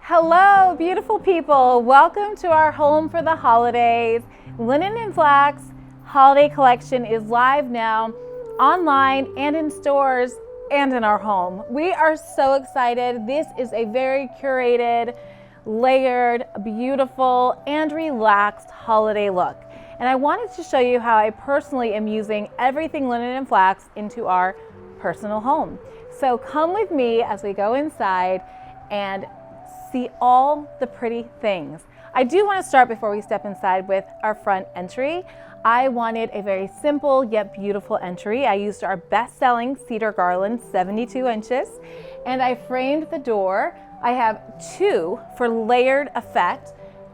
Hello, beautiful people. Welcome to our home for the holidays. Linen and Flax holiday collection is live now, online and in stores and in our home. We are so excited. This is a very curated, layered, beautiful, and relaxed holiday look. And I wanted to show you how I personally am using everything linen and flax into our personal home. So come with me as we go inside and see all the pretty things. I do want to start before we step inside with our front entry. I wanted a very simple yet beautiful entry. I used our best-selling cedar garland, 72 inches, and I framed the door. I have two for layered effect,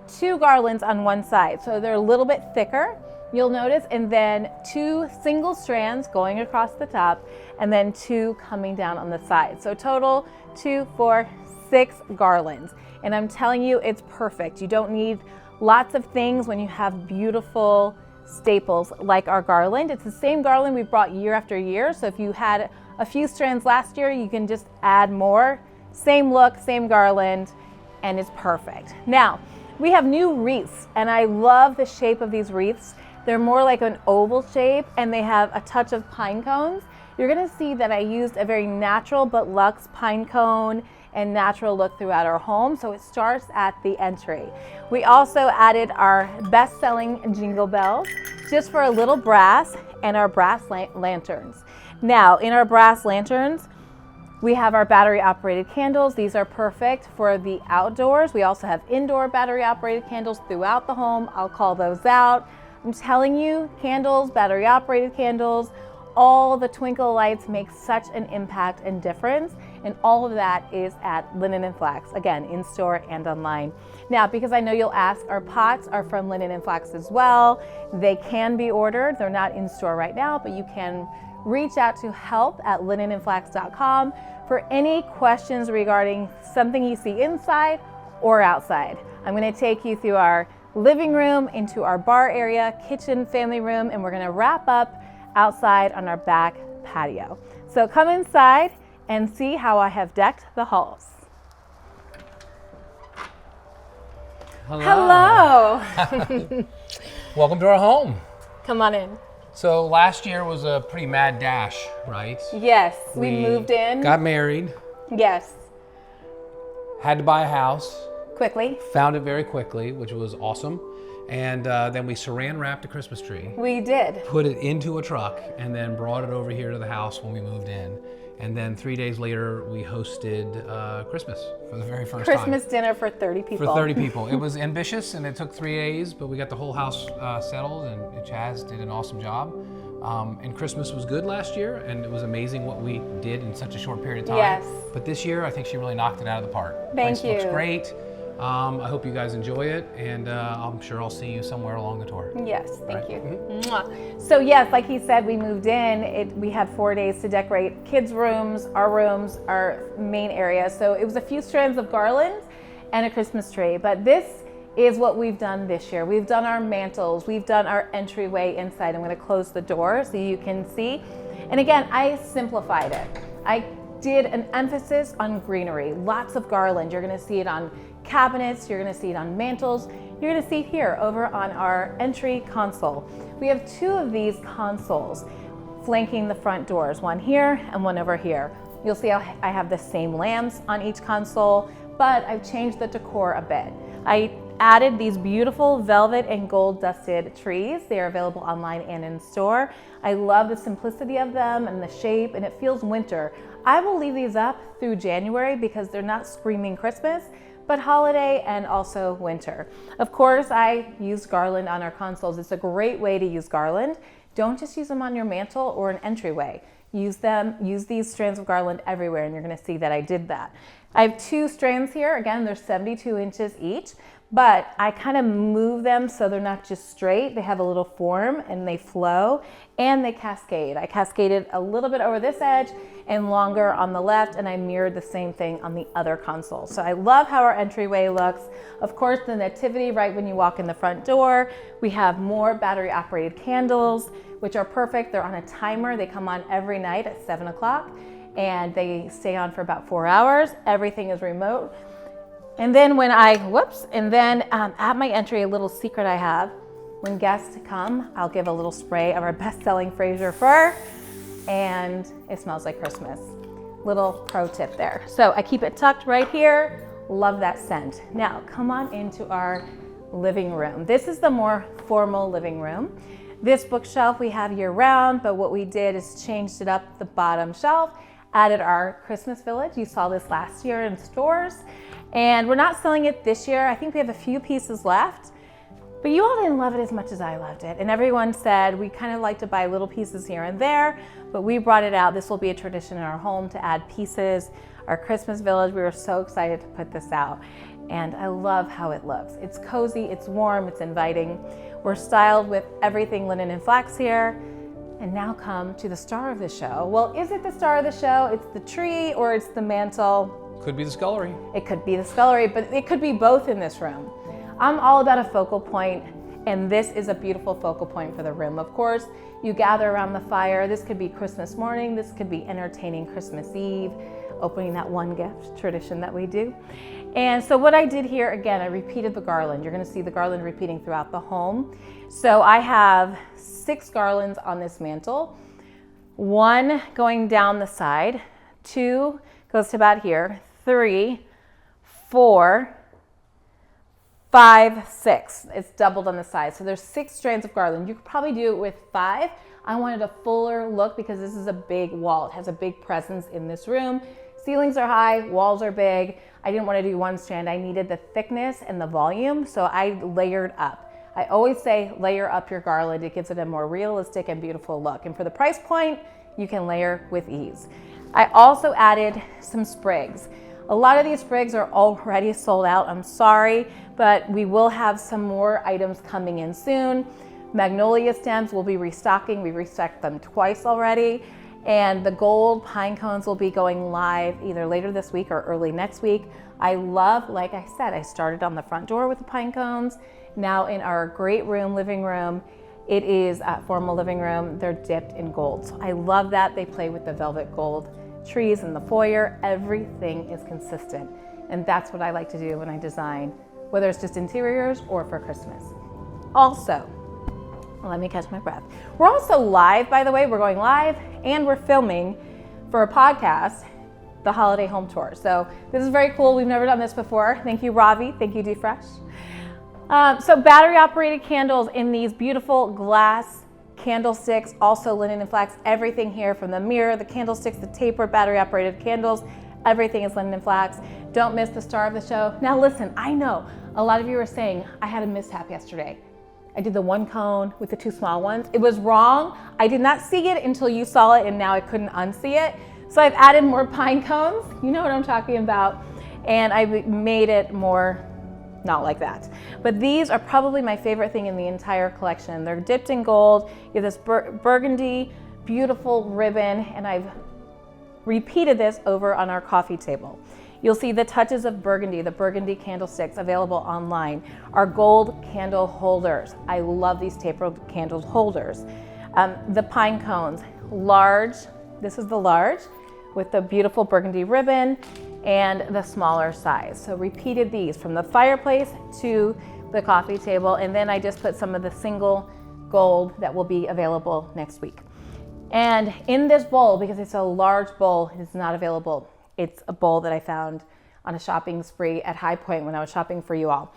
two garlands on one side, so they're a little bit thicker, you'll notice, and then two single strands going across the top, and then two coming down on the side. So total 2, 4, 6 garlands. And I'm telling you, it's perfect. You don't need lots of things when you have beautiful staples like our garland. It's the same garland we've brought year after year. So if you had a few strands last year, you can just add more. Same look, same garland, and it's perfect. Now, we have new wreaths, and I love the shape of these wreaths. They're more like an oval shape, and they have a touch of pine cones. You're gonna see that I used a very natural but luxe pine cone and natural look throughout our home, so it starts at the entry. We also added our best-selling jingle bells, just for a little brass, and our brass lanterns. Now, in our brass lanterns, we have our battery-operated candles. These are perfect for the outdoors. We also have indoor battery-operated candles throughout the home. I'll call those out. I'm telling you, candles, battery-operated candles, all the twinkle lights make such an impact and difference, and all of that is at Linen and Flax, again, in store and online. Now, because I know you'll ask, our pots are from Linen and Flax as well. They can be ordered. They're not in store right now, but you can reach out to help@linenandflax.com for any questions regarding something you see inside or outside. I'm going to take you through our living room, into our bar area, kitchen, family room, and we're going to wrap up outside on our back patio. So come inside and see how I have decked the halls. Hello. Hello. Welcome to our home. Come on in. So last year was a pretty mad dash, right? Yes, we moved in. Got married, Yes, had to buy a house, quickly. found it very quickly, which was awesome. And then we saran wrapped a Christmas tree, We did. put it into a truck, and then brought it over here to the house when we moved in. And then 3 days later, we hosted Christmas for the very first time. Christmas dinner for 30 people. For 30 people. It was ambitious, and it took 3 days, but we got the whole house settled, and Chaz did an awesome job. And Christmas was good last year, and it was amazing what we did in such a short period of time. Yes. But this year, I think she really knocked it out of the park. Thank Place looks you. great. I hope you guys enjoy it, and I'm sure I'll see you somewhere along the tour. Yes, thank Right. you. Mwah. So yes, like he said, we moved in. We had 4 days to decorate kids' rooms, our main area. So it was a few strands of garlands and a Christmas tree. But this is what we've done this year. We've done our mantles. We've done our entryway inside. I'm going to close the door so you can see. And again, I simplified it. I did an emphasis on greenery. Lots of garland. You're going to see it on cabinets, you're going to see it on mantles, you're going to see it here over on our entry console. We have 2 of these consoles flanking the front doors, one here and one over here. You'll see how I have the same lamps on each console, but I've changed the decor a bit. I added these beautiful velvet and gold dusted trees. They are available online and in store. I love the simplicity of them and the shape, and it feels winter. I will leave these up through January because they're not screaming Christmas, but holiday and also winter. Of course, I used garland on our consoles. It's a great way to use garland. Don't just use them on your mantle or an entryway. Use these strands of garland everywhere, and you're gonna see that I did that. I have 2 strands here. Again, they're 72 inches each, but I kind of move them so they're not just straight. They have a little form and they flow and they cascade. I cascaded a little bit over this edge and longer on the left, and I mirrored the same thing on the other console. So I love how our entryway looks. Of course, the nativity right when you walk in the front door. We have more battery operated candles, which are perfect. They're on a timer. They come on every night at 7 o'clock and they stay on for about 4 hours. Everything is remote. And then at my entry, a little secret I have, when guests come, I'll give a little spray of our best-selling Fraser fir, and it smells like Christmas. Little pro tip there. So I keep it tucked right here. Love that scent. Now come on into our living room. This is the more formal living room. This bookshelf we have year round, but what we did is changed it up the bottom shelf, added our Christmas village. You saw this last year in stores, and we're not selling it this year. I think we have a few pieces left, but you all didn't love it as much as I loved it. And everyone said we kind of like to buy little pieces here and there, but we brought it out. This will be a tradition in our home to add pieces. Our Christmas village, we were so excited to put this out. And I love how it looks. It's cozy, it's warm, it's inviting. We're styled with everything linen and flax here. And now come to the star of the show. Well, is it the star of the show? It's the tree or it's the mantle? Could be the Scullery. It could be the Scullery, but it could be both in this room. I'm all about a focal point, and this is a beautiful focal point for the room. Of course, you gather around the fire. This could be Christmas morning. This could be entertaining Christmas Eve, opening that one gift tradition that we do. And so what I did here, again, I repeated the garland. You're gonna see the garland repeating throughout the home. So I have 6 garlands on this mantle, 1 going down the side, 2 goes to about here, 3, 4, 5, 6. It's doubled on the side. So there's 6 strands of garland. You could probably do it with 5. I wanted a fuller look because this is a big wall. It has a big presence in this room. Ceilings are high, walls are big. I didn't want to do 1 strand. I needed the thickness and the volume, so I layered up. I always say layer up your garland. It gives it a more realistic and beautiful look. And for the price point, you can layer with ease. I also added some sprigs. A lot of these sprigs are already sold out. I'm sorry, but we will have some more items coming in soon. Magnolia stems will be restocking. We restocked them twice already. And the gold pine cones will be going live either later this week or early next week. I love, like I said, I started on the front door with the pine cones. Now in our great room, living room, it is a formal living room. They're dipped in gold. So I love that. They play with the velvet gold trees in the foyer. Everything is consistent. And that's what I like to do when I design, whether it's just interiors or for Christmas. Also, let me catch my breath. We're also live, by the way. We're going live and we're filming for a podcast, the holiday home tour. So this is very cool. We've never done this before. Thank you, Ravi. Thank you, Defresh. So battery operated candles in these beautiful glass candlesticks, also linen and flax, everything here from the mirror, the candlesticks, the taper, battery operated candles, everything is linen and flax. Don't miss the star of the show. Now listen, I know a lot of you are saying, I had a mishap yesterday. I did the 1 cone with the 2 small ones. It was wrong. I did not see it until you saw it, and now I couldn't unsee it. So I've added more pine cones. You know what I'm talking about. And I made it more not like that. But these are probably my favorite thing in the entire collection. They're dipped in gold. You have this burgundy, beautiful ribbon, and I've repeated this over on our coffee table. You'll see the touches of burgundy, the burgundy candlesticks available online. Our gold candle holders. I love these tapered candle holders. The pine cones, large. This is the large with the beautiful burgundy ribbon and the smaller size. So repeated these from the fireplace to the coffee table. And then I just put some of the single gold that will be available next week. And in this bowl, because it's a large bowl, it's not available. It's a bowl that I found on a shopping spree at High Point when I was shopping for you all.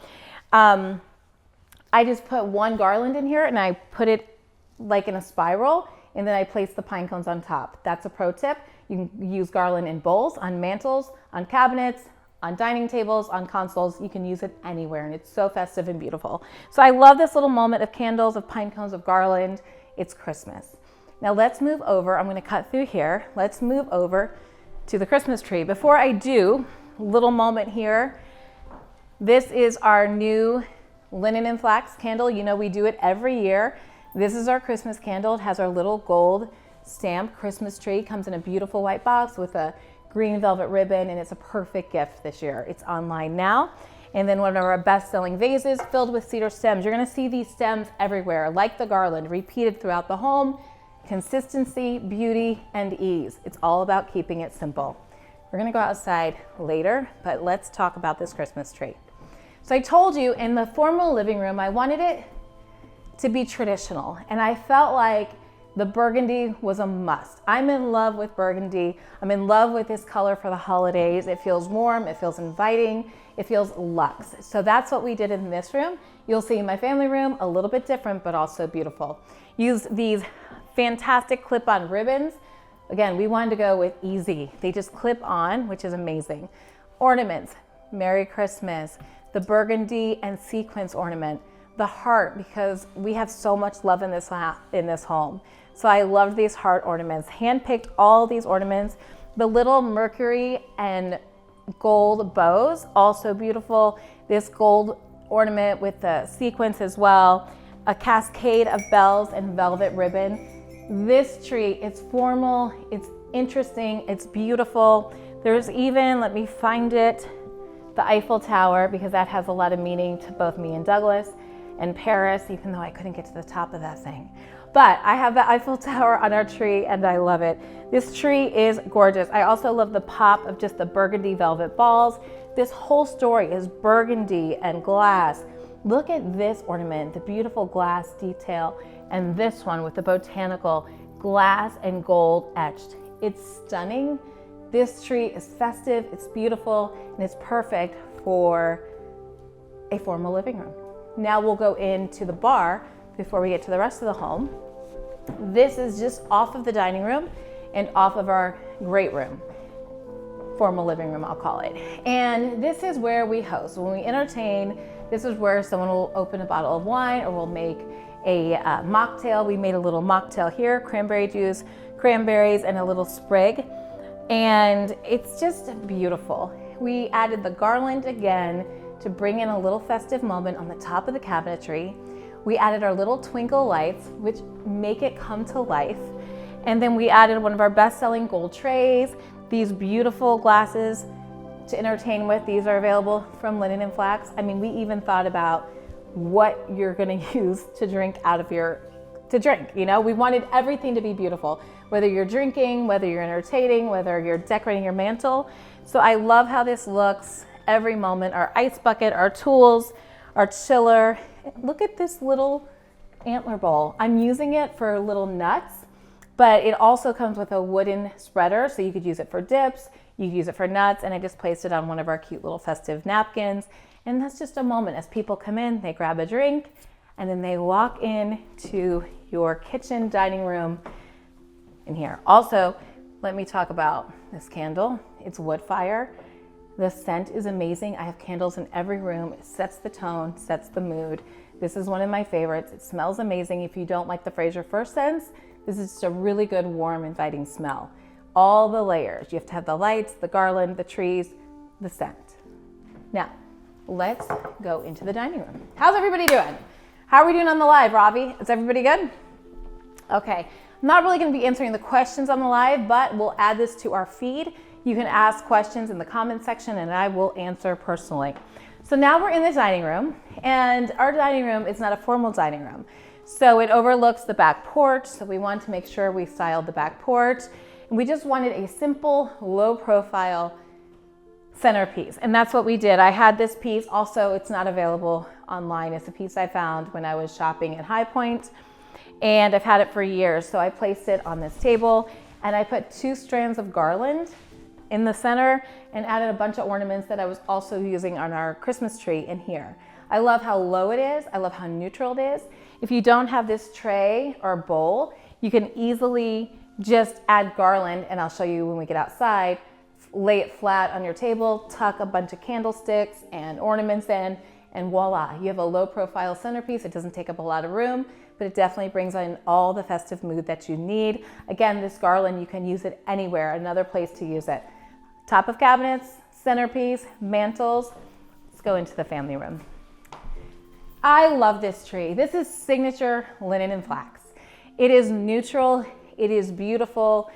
I just put 1 garland in here and I put it like in a spiral, and then I place the pine cones on top. That's a pro tip. You can use garland in bowls, on mantles, on cabinets, on dining tables, on consoles. You can use it anywhere, and it's so festive and beautiful. So I love this little moment of candles, of pine cones, of garland. It's Christmas. Now let's move over. I'm going to cut through here. Let's move over to the Christmas tree. Before I do, little moment here. This is our new linen and flax candle. You know we do it every year. This is our Christmas candle. It has our little gold stamped Christmas tree. Comes in a beautiful white box with a green velvet ribbon, and it's a perfect gift this year. It's online now. And then one of our best-selling vases filled with cedar stems. You're gonna see these stems everywhere, like the garland, repeated throughout the home. Consistency, beauty, and ease. It's all about keeping it simple. We're gonna go outside later, but let's talk about this Christmas tree. So I told you in the formal living room, I wanted it to be traditional, and I felt like the burgundy was a must. I'm in love with burgundy. I'm in love with this color for the holidays. It feels warm, it feels inviting, it feels luxe. So that's what we did in this room. You'll see in my family room, a little bit different, but also beautiful. Use these fantastic clip-on ribbons. Again, we wanted to go with easy. They just clip on, which is amazing. Ornaments, Merry Christmas, the burgundy and sequins ornament, the heart, because we have so much love in this home. So I loved these heart ornaments. Handpicked all these ornaments. The little Mercury and gold bows, also beautiful. This gold ornament with the sequins as well. A cascade of bells and velvet ribbon. This tree, it's formal, it's interesting, it's beautiful. There's even, let me find it, the Eiffel Tower, because that has a lot of meaning to both me and Douglas. And Paris, even though I couldn't get to the top of that thing. But I have the Eiffel Tower on our tree and I love it. This tree is gorgeous. I also love the pop of just the burgundy velvet balls. This whole story is burgundy and glass. Look at this ornament, the beautiful glass detail, and this one with the botanical glass and gold etched. It's stunning. This tree is festive, it's beautiful, and it's perfect for a formal living room. Now we'll go into the bar before we get to the rest of the home. This is just off of the dining room and off of our great room, formal living room, I'll call it. And this is where we host. When we entertain, this is where someone will open a bottle of wine or we'll make a mocktail. We made a little mocktail here, cranberry juice, cranberries, and a little sprig. And it's just beautiful. We added the garland again to bring in a little festive moment on the top of the cabinetry. We added our little twinkle lights, which make it come to life. And then we added one of our best-selling gold trays, these beautiful glasses to entertain with. These are available from Linen and Flax. I mean, we even thought about what you're gonna use to drink you know? We wanted everything to be beautiful, whether you're drinking, whether you're entertaining, whether you're decorating your mantle. So I love how this looks. Every moment, our ice bucket, our tools, our chiller. Look at this little antler bowl. I'm using it for little nuts, but it also comes with a wooden spreader, so you could use it for dips, you could use it for nuts, and I just placed it on one of our cute little festive napkins. And that's just a moment. As people come in, they grab a drink, and then they walk in to your kitchen, dining room in here. Also, let me talk about this candle. It's wood fire. The scent is amazing. I have candles in every room. It sets the tone, sets the mood. This is one of my favorites. It smells amazing. If you don't like the Fraser First Scents, this is just a really good, warm, inviting smell. All the layers. You have to have the lights, the garland, the trees, the scent. Now, let's go into the dining room. How's everybody doing? How are we doing on the live, Ravi? Is everybody good? Okay. I'm not really going to be answering the questions on the live, but we'll add this to our feed. You can ask questions in the comment section and I will answer personally. So now we're in the dining room, and our dining room is not a formal dining room. So it overlooks the back porch. So we wanted to make sure we styled the back porch. And we just wanted a simple, low profile centerpiece. And that's what we did. I had this piece. Also, it's not available online. It's a piece I found when I was shopping at High Point. And I've had it for years. So I placed it on this table and I put 2 strands of garland in the center and added a bunch of ornaments that I was also using on our Christmas tree in here. I love how low it is. I love how neutral it is. If you don't have this tray or bowl, you can easily just add garland, and I'll show you when we get outside. Lay it flat on your table, tuck a bunch of candlesticks and ornaments in, and voila, you have a low profile centerpiece. It doesn't take up a lot of room, but it definitely brings in all the festive mood that you need. Again, this garland, you can use it anywhere, another place to use it. Top of cabinets, centerpiece, mantles. Let's go into the family room. I love this tree. This is signature Linen and Flax. It is neutral, it is beautiful.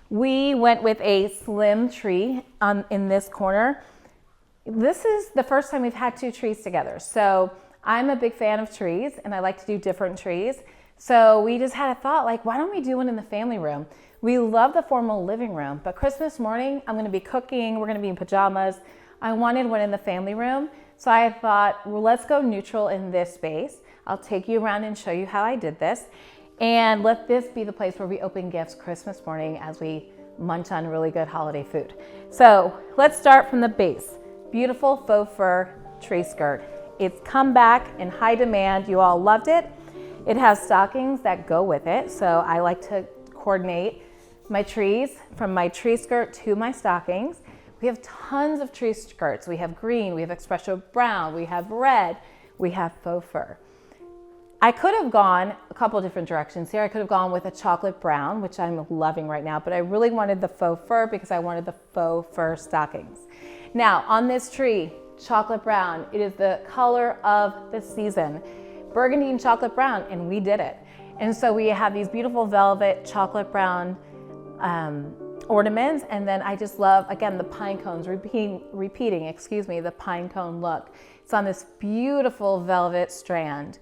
We went with a slim tree in this corner. This is the first time we've had 2 trees together. So I'm a big fan of trees and I like to do different trees. So we just had a thought, like, why don't we do one in the family room? We love the formal living room, but Christmas morning, I'm gonna be cooking, we're gonna be in pajamas. I wanted one in the family room, so I thought, well, let's go neutral in this space. I'll take you around and show you how I did this. And let this be the place where we open gifts Christmas morning as we munch on really good holiday food. So let's start from the base. Beautiful faux fur tree skirt. It's come back in high demand. You all loved it. It has stockings that go with it. So I like to coordinate my trees from my tree skirt to my stockings. We have tons of tree skirts. We have green, we have espresso brown, we have red, we have faux fur. I could have gone a couple different directions here. I could have gone with a chocolate brown, which I'm loving right now, but I really wanted the faux fur because I wanted the faux fur stockings. Now on this tree, chocolate brown, it is the color of the season. Burgundy and chocolate brown, and we did it. And so we have these beautiful velvet chocolate brown ornaments, and then I just love, again, the pine cones, repeating, the pine cone look. It's on this beautiful velvet strand.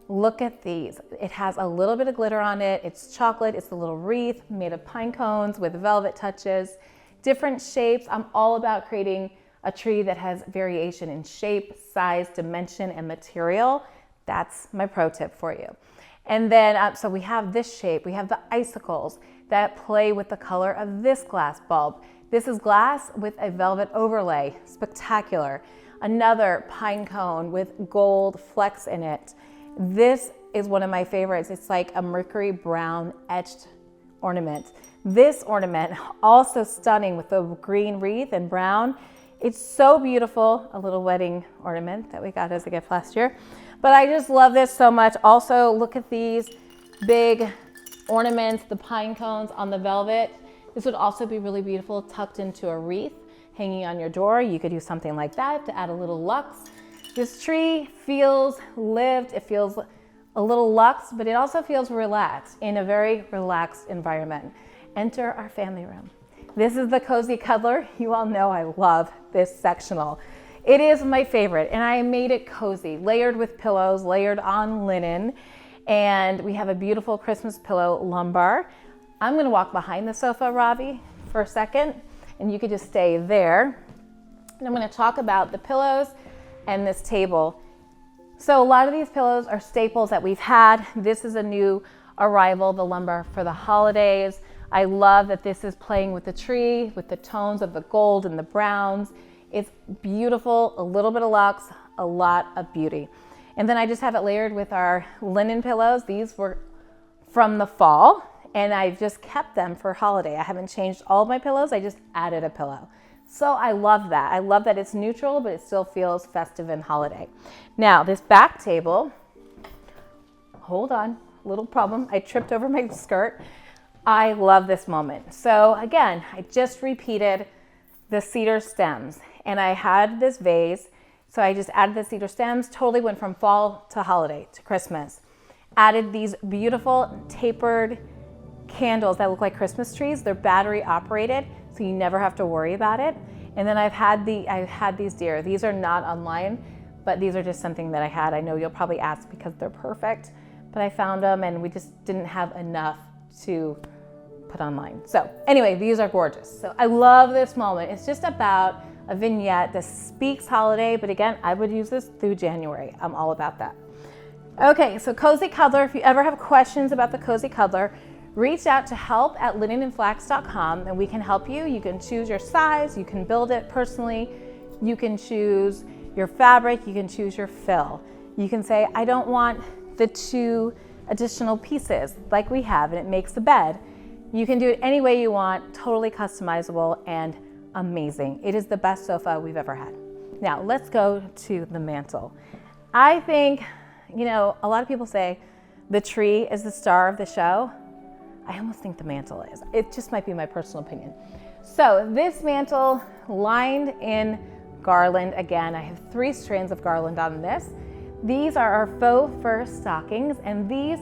Look at these. It has a little bit of glitter on it. It's chocolate. It's a little wreath made of pine cones with velvet touches, different shapes. I'm all about creating a tree that has variation in shape, size, dimension, and material. That's my pro tip for you. And then, so we have this shape. We have the icicles that play with the color of this glass bulb. This is glass with a velvet overlay. Spectacular. Another pine cone with gold flecks in it. This is one of my favorites. It's like a mercury brown etched ornament. This ornament, also stunning with the green wreath and brown. It's so beautiful, a little wedding ornament that we got as a gift last year. But I just love this so much. Also, look at these big ornaments, the pine cones on the velvet. This would also be really beautiful tucked into a wreath, hanging on your door. You could do something like that to add a little luxe. This tree feels lived, it feels a little luxe, but it also feels relaxed in a very relaxed environment. Enter our family room. This is the cozy cuddler. You all know I love this sectional. It is my favorite, and I made it cozy, layered with pillows, layered on linen, and we have a beautiful Christmas pillow lumbar. I'm gonna walk behind the sofa, Ravi, for a second, and you could just stay there. And I'm gonna talk about the pillows and this table. So a lot of these pillows are staples that we've had. This is a new arrival, the lumbar for the holidays. I love that this is playing with the tree, with the tones of the gold and the browns. It's beautiful, a little bit of luxe, a lot of beauty. And then I just have it layered with our linen pillows. These were from the fall, and I've just kept them for holiday. I haven't changed all of my pillows, I just added a pillow. So I love that. I love that it's neutral, but it still feels festive and holiday. Now, this back table, hold on, little problem. I tripped over my skirt. I love this moment. So again, I just repeated the cedar stems, and I had this vase. So I just added the cedar stems, totally went from fall to holiday to Christmas. Added these beautiful tapered candles that look like Christmas trees. They're battery operated, so you never have to worry about it. And then I've had these deer. These are not online, but these are just something that I had. I know you'll probably ask because they're perfect, but I found them and we just didn't have enough to put online. So anyway, these are gorgeous. So I love this moment. It's just about a vignette that speaks holiday, but again, I would use this through January. I'm all about that. Okay, so Cozy Cuddler, if you ever have questions about the Cozy Cuddler, reach out to help@linenandflax.com and we can help you. You can choose your size, you can build it personally, you can choose your fabric, you can choose your fill. You can say, I don't want the 2 additional pieces like we have, and it makes the bed. You can do it any way you want, totally customizable and amazing. It is the best sofa we've ever had. Now let's go to the mantle. I think, a lot of people say the tree is the star of the show. I almost think the mantle is. It just might be my personal opinion. So this mantle lined in garland. Again, I have 3 strands of garland on this. These are our faux fur stockings, and these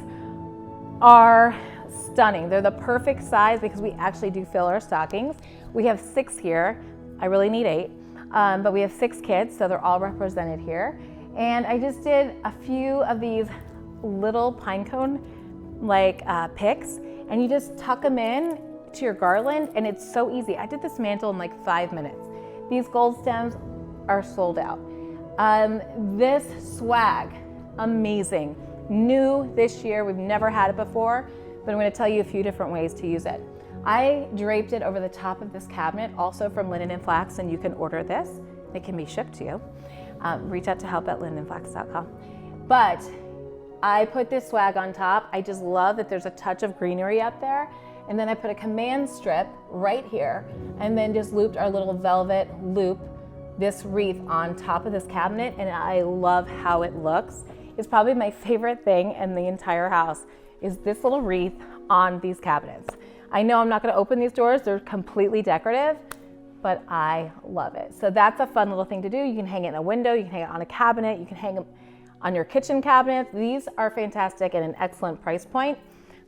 are stunning. They're the perfect size because we actually do fill our stockings. We have 6 here. I really need 8, but we have 6 kids, so they're all represented here. And I just did a few of these little pine cone picks, and you just tuck them in to your garland, and it's so easy. I did this mantle in like 5 minutes. These gold stems are sold out. This swag, amazing. New this year, we've never had it before, but I'm gonna tell you a few different ways to use it. I draped it over the top of this cabinet, also from Linen and Flax, and you can order this. It can be shipped to you. Reach out to help@linenandflax.com. But I put this swag on top. I just love that there's a touch of greenery up there. And then I put a command strip right here, and then just looped our little velvet loop, this wreath on top of this cabinet, and I love how it looks. It's probably my favorite thing in the entire house is this little wreath on these cabinets. I know I'm not gonna open these doors, they're completely decorative, but I love it. So that's a fun little thing to do. You can hang it in a window, you can hang it on a cabinet, you can hang it on your kitchen cabinets. These are fantastic and an excellent price point.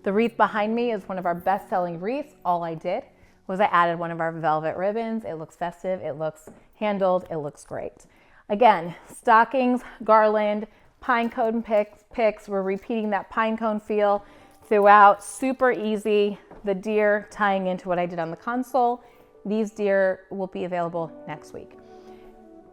The wreath behind me is one of our best-selling wreaths. All I did was I added one of our velvet ribbons. It looks festive, it looks handled, it looks great. Again, stockings, garland, pine cone picks. We're repeating that pine cone feel throughout. Super easy. The deer tying into what I did on the console. These deer will be available next week.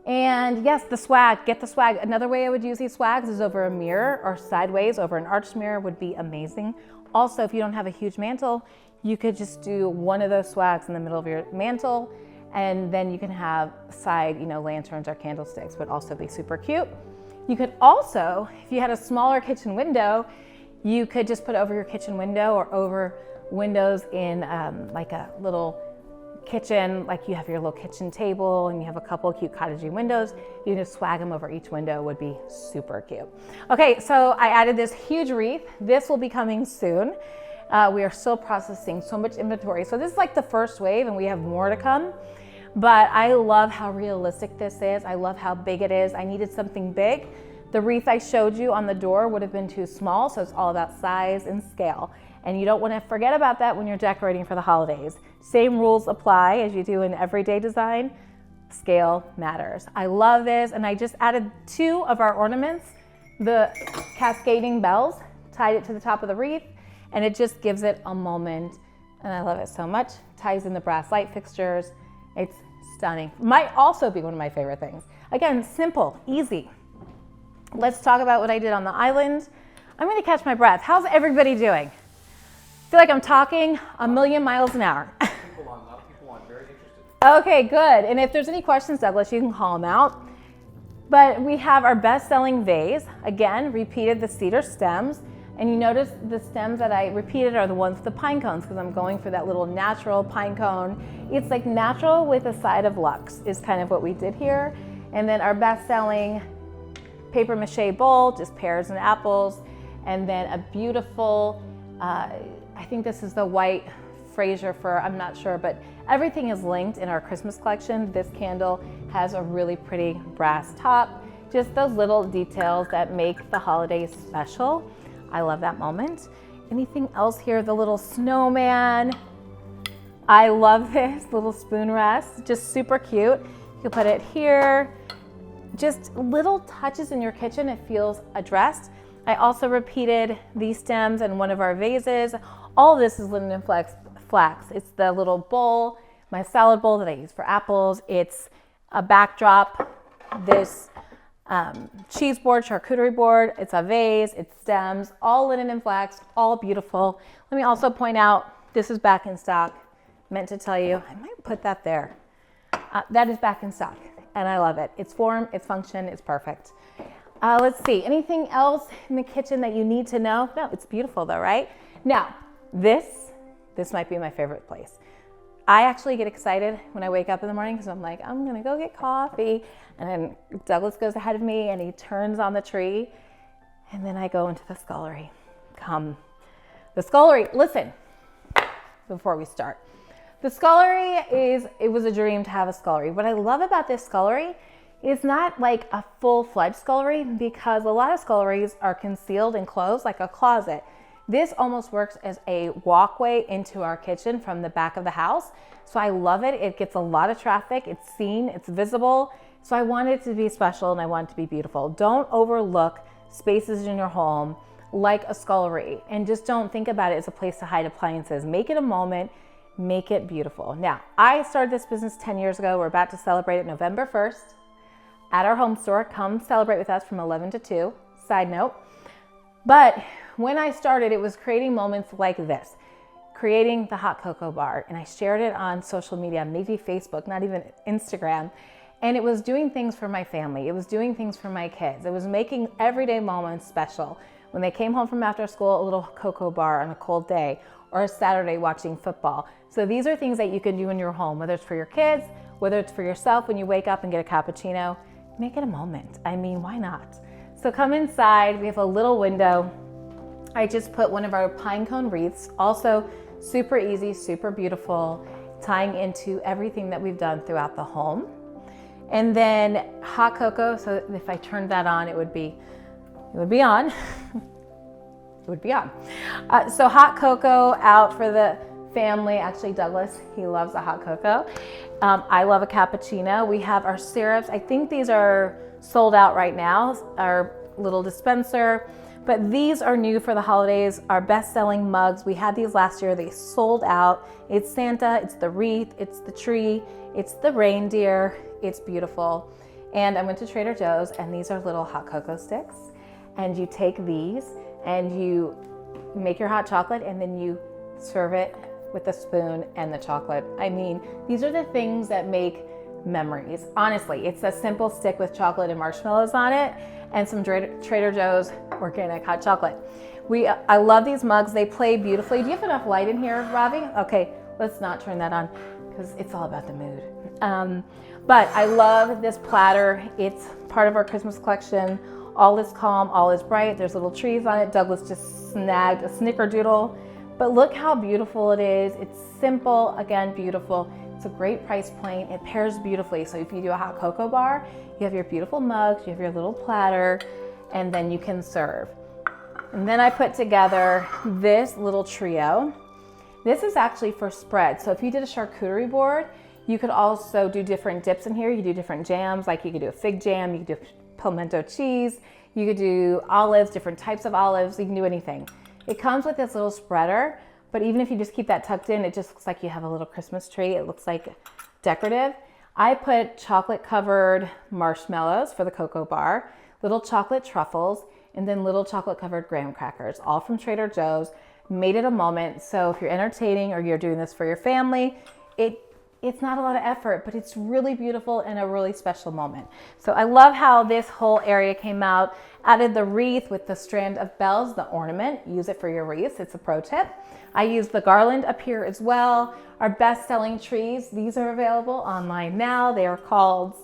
And yes, the swag, get the swag. Another way I would use these swags is over a mirror or sideways over an arched mirror would be amazing. Also, if you don't have a huge mantle, you could just do one of those swags in the middle of your mantle, and then you can have side, lanterns or candlesticks, would also be super cute. You could also, if you had a smaller kitchen window, you could just put over your kitchen window or over windows in like a little kitchen, like you have your little kitchen table and you have a couple cute cottagey windows. You can just swag them over each window, would be super cute. Okay, so I added this huge wreath. This will be coming soon. We are still processing so much inventory. So this is like the first wave and we have more to come. But I love how realistic this is. I love how big it is. I needed something big. The wreath I showed you on the door would have been too small, so it's all about size and scale. And you don't want to forget about that when you're decorating for the holidays. Same rules apply as you do in everyday design. Scale matters. I love this, and I just added 2 of our ornaments, the cascading bells, tied it to the top of the wreath, and it just gives it a moment, and I love it so much. Ties in the brass light fixtures. It's stunning. Might also be one of my favorite things. Again, simple, easy. Let's talk about what I did on the island. I'm gonna catch my breath. How's everybody doing? I feel like I'm talking a million miles an hour. A lot of people on, very interested. Okay, good. And if there's any questions, Douglas, you can call them out. But we have our best-selling vase. Again, repeated the cedar stems. And you notice the stems that I repeated are the ones with the pine cones because I'm going for that little natural pine cone. It's like natural with a side of luxe is kind of what we did here. And then our best-selling paper mache bowl, just pears and apples. And then a beautiful, I think this is the white Fraser fir, I'm not sure, but everything is linked in our Christmas collection. This candle has a really pretty brass top. Just those little details that make the holidays special. I love that moment. Anything else here? The little snowman. I love this little spoon rest, just super cute. You can put it here. Just little touches in your kitchen, it feels addressed. I also repeated these stems in one of our vases. All of this is Linen and Flax. It's the little bowl, my salad bowl that I use for apples. It's a backdrop, this cheese board, charcuterie board. It's a vase, it's stems, all Linen and Flax, all beautiful. Let me also point out, this is back in stock. Meant to tell you, I might put that there. That is back in stock, and I love it. Its form, its function, it's perfect. Let's see, anything else in the kitchen that you need to know? No, it's beautiful though, right? Now, this might be my favorite place. I actually get excited when I wake up in the morning because I'm like, I'm gonna go get coffee. And then Douglas goes ahead of me and he turns on the tree. And then I go into the scullery. The scullery, listen, before we start. The scullery it was a dream to have a scullery. What I love about this scullery is not like a full-fledged scullery because a lot of sculleries are concealed and closed like a closet. This almost works as a walkway into our kitchen from the back of the house. So I love it. It gets a lot of traffic. It's seen, it's visible. So I want it to be special and I want it to be beautiful. Don't overlook spaces in your home like a scullery and just don't think about it as a place to hide appliances. Make it a moment Make it beautiful. Now, I started this business 10 years ago. We're about to celebrate it November 1st at our home store. Come celebrate with us from 11 to 2. Side note. But when I started, it was creating moments like this, creating the hot cocoa bar. And I shared it on social media, maybe Facebook, not even Instagram. And it was doing things for my family. It was doing things for my kids. It was making everyday moments special. When they came home from after school, a little cocoa bar on a cold day, or a Saturday watching football. So these are things that you can do in your home, whether it's for your kids, whether it's for yourself when you wake up and get a cappuccino. Make it a moment. I mean, why not? So come inside. We have a little window. I just put one of our pine cone wreaths, also super easy, super beautiful, tying into everything that we've done throughout the home. And then hot cocoa, so if I turned that on, it would be on. It would be on. So hot cocoa out for the family. Actually, Douglas, he loves a hot cocoa. I love a cappuccino. We have our syrups. I think these are sold out right now, our little dispenser. But these are new for the holidays, our best-selling mugs. We had these last year. They sold out. It's Santa, it's the wreath, it's the tree, it's the reindeer. It's beautiful. And I went to Trader Joe's, and these are little hot cocoa sticks. And you take these and you make your hot chocolate, and then you serve it with a spoon and the chocolate. I mean, these are the things that make memories. Honestly, it's a simple stick with chocolate and marshmallows on it and some Trader Joe's organic hot chocolate. I love these mugs. They play beautifully. Do you have enough light in here, Ravi? Okay, let's not turn that on because it's all about the mood. But I love this platter. It's part of our Christmas collection. All is calm, all is bright. There's little trees on it. Douglas just snagged a snickerdoodle. But look how beautiful it is. It's simple, again, beautiful. It's a great price point. It pairs beautifully. So if you do a hot cocoa bar, you have your beautiful mugs, you have your little platter, and then you can serve. And then I put together this little trio. This is actually for spread. So if you did a charcuterie board, you could also do different dips in here. You do different jams, like you could do a fig jam, you could do pimento cheese, you could do olives, different types of olives, you can do anything. It comes with this little spreader, but even if you just keep that tucked in, it just looks like you have a little Christmas tree. It looks like decorative. I put chocolate covered marshmallows for the cocoa bar, little chocolate truffles, and then little chocolate covered graham crackers, all from Trader Joe's. Made it a moment. So if you're entertaining or you're doing this for your family, it's not a lot of effort, but it's really beautiful and a really special moment. So I love how this whole area came out. Added the wreath with the strand of bells, the ornament. Use it for your wreaths. It's a pro tip. I used the garland up here as well. Our best-selling trees, these are available online now. They are called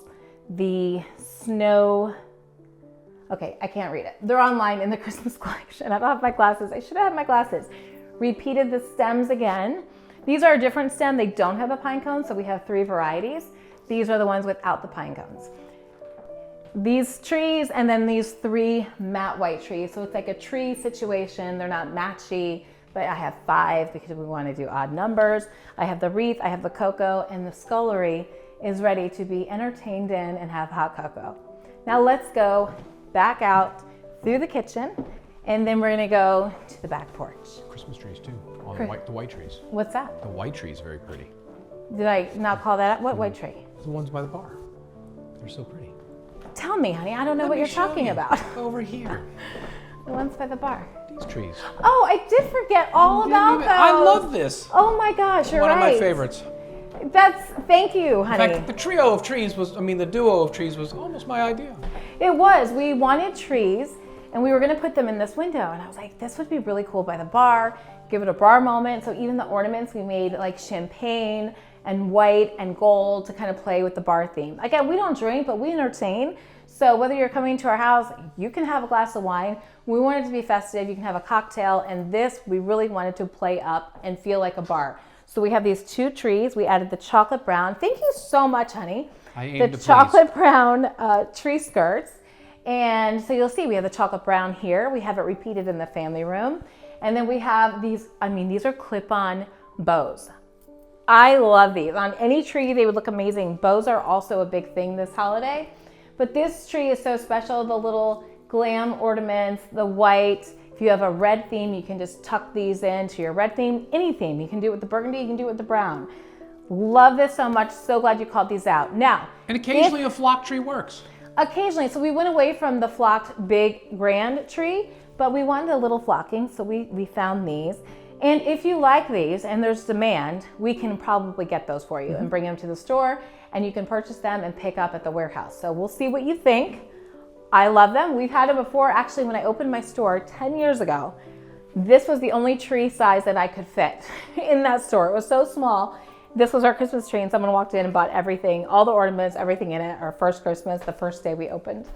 the Snow... Okay, I can't read it. They're online in the Christmas collection. I don't have my glasses. I should have had my glasses. Repeated the stems again. These are a different stem. They don't have a pine cone, so we have 3 varieties. These are the ones without the pine cones. These trees, and then these 3 matte white trees. So it's like a tree situation. They're not matchy, but I have 5 because we want to do odd numbers. I have the wreath, I have the cocoa, and the scullery is ready to be entertained in and have hot cocoa. Now let's go back out through the kitchen, and then we're gonna go to the back porch. Christmas trees too, on the white trees. What's that? The white tree is very pretty. Did I not call that? What white tree? The ones by the bar. They're so pretty. Tell me, honey, I don't know what you're talking about. Over here. The ones by the bar. These trees. Oh, I did forget all about those. I love this. Oh my gosh, you're right. One of my favorites. Thank you, honey. In fact, the trio of trees the duo of trees was almost my idea. It was. We wanted trees, and we were going to put them in this window. And I was like, this would be really cool by the bar, give it a bar moment. So even the ornaments, we made like champagne and white and gold to kind of play with the bar theme. Again, we don't drink, but we entertain. So whether you're coming to our house, you can have a glass of wine. We wanted to be festive. You can have a cocktail. And this, we really wanted to play up and feel like a bar. So we have these 2 trees. We added the chocolate brown. Thank you so much, honey. The chocolate brown tree skirts. And so you'll see we have the chocolate brown here. We have it repeated in the family room. And then we have these, these are clip-on bows. I love these. On any tree, they would look amazing. Bows are also a big thing this holiday. But this tree is so special. The little glam ornaments, the white, If you have a red theme, you can just tuck these into your red theme. Any theme, you can do it with the burgundy, you can do it with the brown. Love this so much. So glad you called these out. Now, and occasionally a flock tree works. Occasionally, so we went away from the flocked big grand tree, but we wanted a little flocking, so we found these. And if you like these and there's demand, we can probably get those for you and bring them to the store, and you can purchase them and pick up at the warehouse. So we'll see what you think. I love them. We've had them before. Actually, when I opened my store 10 years ago, this was the only tree size that I could fit in that store. It was so small. This was our Christmas tree, and someone walked in and bought everything, all the ornaments, everything in it, our first Christmas, the first day we opened.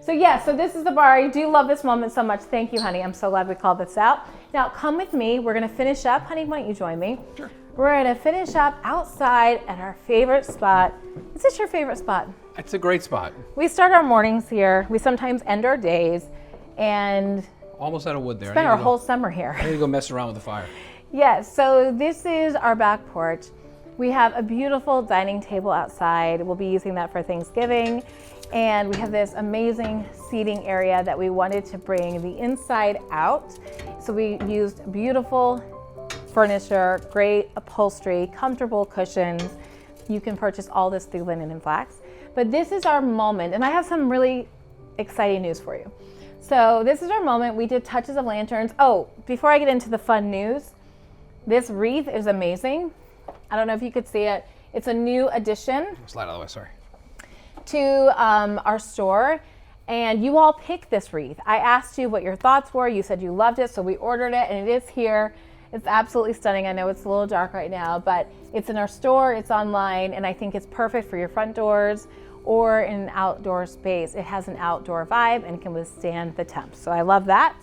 So yeah, so this is the bar. I do love this moment so much. Thank you, honey. I'm so glad we called this out. Now come with me. We're gonna finish up. Honey, why don't you join me? Sure. We're gonna finish up outside at our favorite spot. Is this your favorite spot? It's a great spot. We start our mornings here. We sometimes end our days, and Almost out of wood there. spend our whole summer here. I need to go mess around with the fire. Yes, so this is our back porch. We have a beautiful dining table outside. We'll be using that for Thanksgiving. And we have this amazing seating area that we wanted to bring the inside out. So we used beautiful furniture, great upholstery, comfortable cushions. You can purchase all this through Linen and Flax. But this is our moment, and I have some really exciting news for you. So this is our moment. We did touches of lanterns. Oh, before I get into the fun news, this wreath is amazing. I don't know if you could see it. It's a new addition. Slide out of the way, sorry. To our store, and you all picked this wreath. I asked you what your thoughts were. You said you loved it, so we ordered it, and it is here. It's absolutely stunning. I know it's a little dark right now, but it's in our store, it's online, and I think it's perfect for your front doors or in an outdoor space. It has an outdoor vibe and can withstand the temps, so I love that.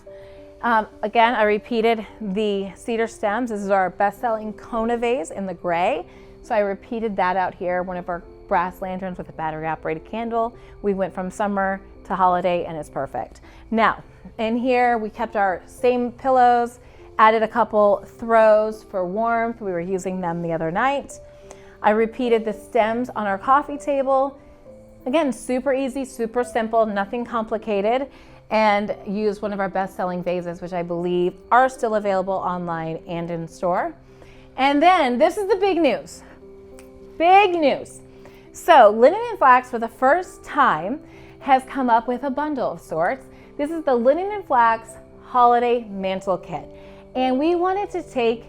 Again, I repeated the cedar stems. This is our best-selling Kona vase in the gray. So I repeated that out here, one of our brass lanterns with a battery-operated candle. We went from summer to holiday, and it's perfect. Now, in here, we kept our same pillows, added a couple throws for warmth. We were using them the other night. I repeated the stems on our coffee table. Again, super easy, super simple, nothing complicated. And use one of our best-selling vases, which I believe are still available online and in store. And then this is the big news. Big news. So Linen and Flax, for the first time, has come up with a bundle of sorts. This is the Linen and Flax Holiday Mantel Kit. And we wanted to take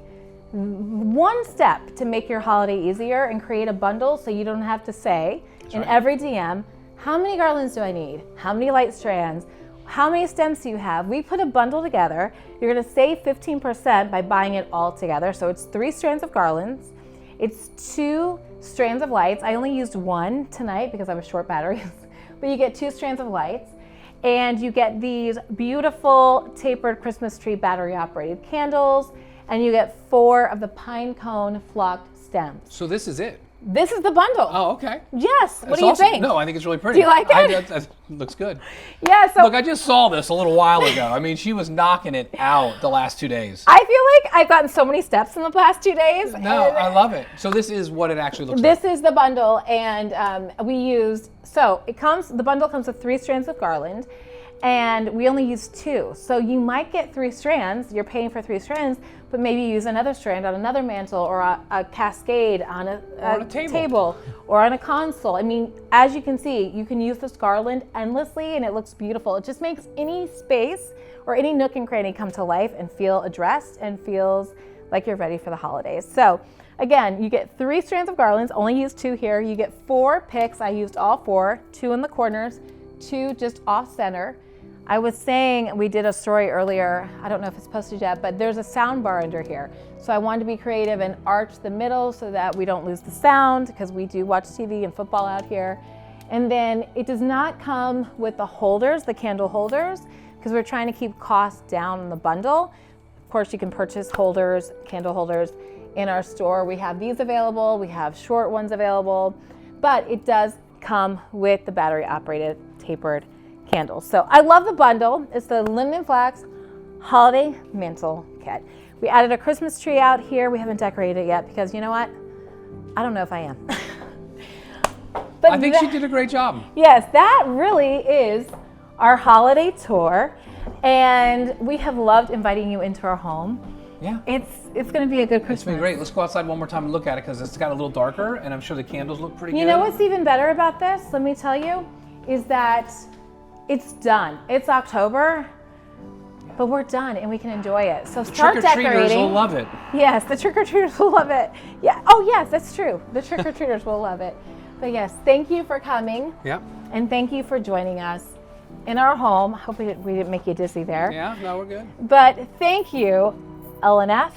one step to make your holiday easier and create a bundle so you don't have to say in every DM, how many garlands do I need? How many light strands? How many stems do you have? We put a bundle together. You're gonna save 15% by buying it all together. So it's 3 strands of garlands. It's 2 strands of lights. I only used 1 tonight because I was short batteries, but you get 2 strands of lights. And you get these beautiful tapered Christmas tree battery operated candles, and you get 4 of the pine cone flocked stems. So this is it? This is the bundle. Oh, okay. Yes. What do awesome. you think? No, I think it's really pretty. Do you like it? That looks good. Yeah. So look, I just saw this a little while ago. I mean, she was knocking it out the last 2 days. I feel like I've gotten so many steps in the past 2 days. No, I love it. So this is what it actually looks like. This is the bundle, and we used, so the bundle comes with 3 strands of garland, and we only used 2. So you might get 3 strands, you're paying for 3 strands, but maybe use another strand on another mantle or a cascade on a table or on a console. I mean, as you can see, you can use this garland endlessly and it looks beautiful. It just makes any space or any nook and cranny come to life and feel addressed and feels like you're ready for the holidays. So again, you get 3 strands of garlands, only used 2 here. You get 4 picks. I used all 4, 2 in the corners, 2 just off center. I was saying, we did a story earlier, I don't know if it's posted yet, but there's a sound bar under here. So I wanted to be creative and arch the middle so that we don't lose the sound, because we do watch TV and football out here. And then it does not come with the holders, the candle holders, because we're trying to keep costs down on the bundle. Of course, you can purchase holders, candle holders in our store. We have these available, we have short ones available, but it does come with the battery operated tapered candles. So I love the bundle. It's the Linen and Flax Holiday Mantel Kit. We added a Christmas tree out here. We haven't decorated it yet because you know what? I don't know if I am. But I think she did a great job. Yes, that really is our holiday tour, and we have loved inviting you into our home. Yeah. It's going to be a good Christmas. It's been great. Let's go outside one more time and look at it because it's got a little darker, and I'm sure the candles look pretty good. You know what's even better about this, let me tell you, is that it's done. It's October, but we're done and we can enjoy it. So start decorating. Trick-or-treaters will love it. Yes, the trick-or-treaters will love it. Yeah. Oh, yes, that's true. The trick-or-treaters will love it. But yes, thank you for coming. Yeah. And thank you for joining us in our home. Hope we didn't make you dizzy there. Yeah, no, we're good. But thank you, LNF,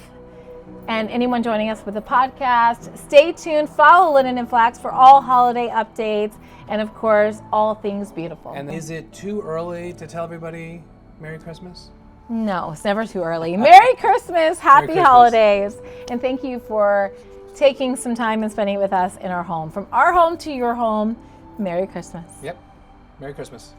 and anyone joining us with the podcast. Stay tuned. Follow Linen and Flax for all holiday updates and, of course, all things beautiful. And is it too early to tell everybody Merry Christmas? No, it's never too early. Merry Christmas, happy Christmas. holidays, and thank you for taking some time and spending it with us in our home. From our home to your home, Merry Christmas. Yep. Merry Christmas.